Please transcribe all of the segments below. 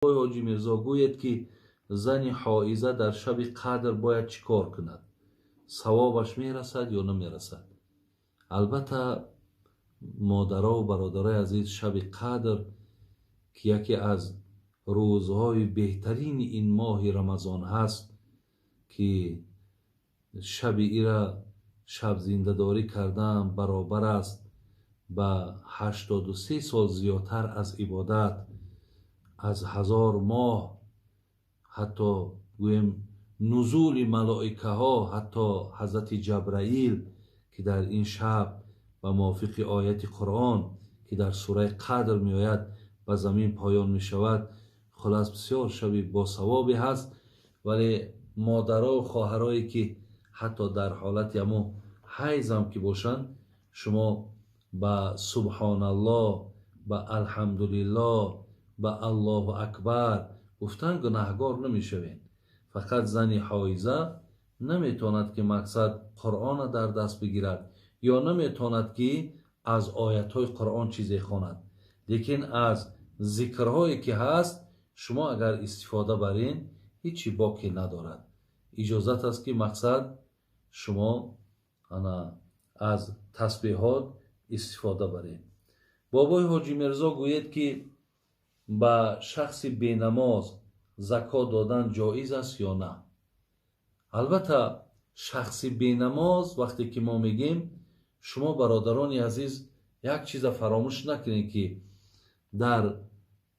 حاجی میرزا گوید که زن حائزه در شب قدر باید چیکار کند؟ ثوابش میرسد یا نمیرسد؟ البته مادرها و برادرای عزیز، شب قدر که یکی از روزهای بهترین این ماه رمضان هست که شب ایرا شب زنده‌داری کردن برابر است به 83 سال زیادتر از عبادت، از 1000 ماه. حتی گویم نزول ملائکه ها، حتی حضرت جبرائیل که در این شب و موافق آیت قرآن که در سوره قدر می آید به زمین پایان می شود. خلاص بسیار شبی با ثوابی هست. ولی مادرها و خواهرایی که حتی در حالت همو حیض هم که باشند، شما با سبحان الله، با الحمدلله، با الله اکبر گفتن گناهگار نمی شوین. فقط زن حائزه نمیتواند که مقصد قرآن در دست بگیرد یا نمیتواند که از آیت های قرآن چیزی خواند، لیکن از ذکرهایی که هست شما اگر استفاده برین هیچی باقی ندارد. اجازت است که مقصد شما از تسبیحات استفاده برین. بابای حاجی میرزا گوید که با شخص بینماز زکات دادن جایز است یا نه؟ البته شخص بینماز وقتی که ما میگیم، شما برادران عزیز یک چیز فراموش نکنید که در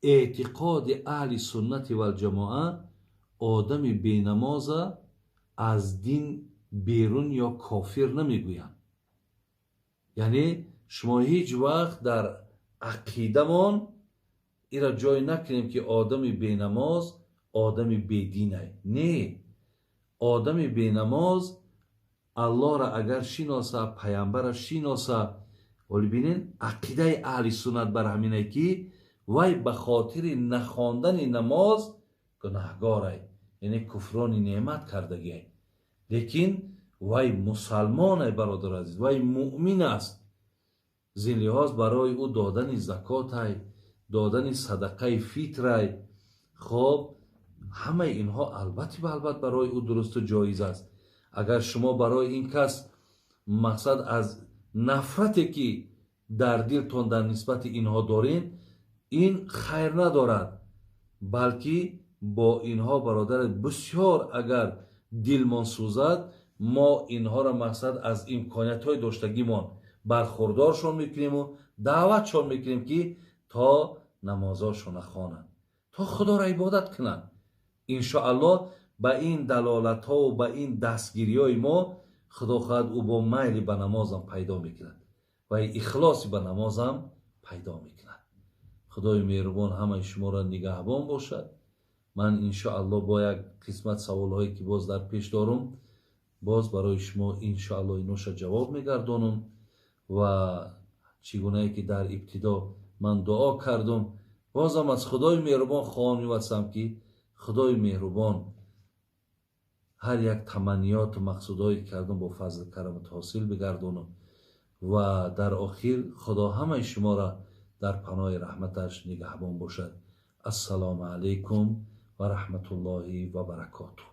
اعتقاد اهل سنت و الجماعه آدم بینماز از دین بیرون یا کافر نمیگویند. یعنی شما هیچ وقت در عقیده من ایرا جای نکنیم که آدم بینماز آدم بیدینه. نه، آدم بینماز الله را اگر شناسه، پیامبر را شناسه، ولی بینین عقیده اهل سنت بر همینه که وای به خاطر نخواندن نماز گناهگاره، یعنی کفران نعمت کردگی. لیکن وای مسلمان برادر عزیز، وای مؤمن است. زین لحاظ برای او دادن زکات، دادن صدقه فطر، خب همه اینها البته برای او درست و جایز است. اگر شما برای این کس مقصد از نفرتی که در دلتون در نسبت اینها دارین، این خیر ندارد، بلکه با اینها برادر بسیار اگر دلمان سوزد، ما اینها را مقصد از امکانیت های داشتگیمان برخوردارشون میکنیم و دعوتشون میکنیم که تا نمازاشون خوانند، تا خدا را عبادت کنند. انشاءالله با این دلالت ها و با این دستگیری های ما خدا خواهد او با میل به نمازم پیدا میکند و اخلاصی به نمازم پیدا میکند. خدای مهربان همه شما را نگهبان باشد. من انشاءالله با یک قسمت سوال هایی که باز در پیش دارم، باز برای شما انشاءالله اینوش جواب میگردانم. و چگونه که در ابتدا من دعا کردم، بازم از خدای مهربان خواهم می‌وستم که خدای مهربان هر یک تمنیات و مقصودهایی کردم با فضل کرمت حاصل بگردانم و در آخر خدا همه شما را در پناه رحمتش نگهبان باشد. السلام علیکم و رحمت الله و برکاته.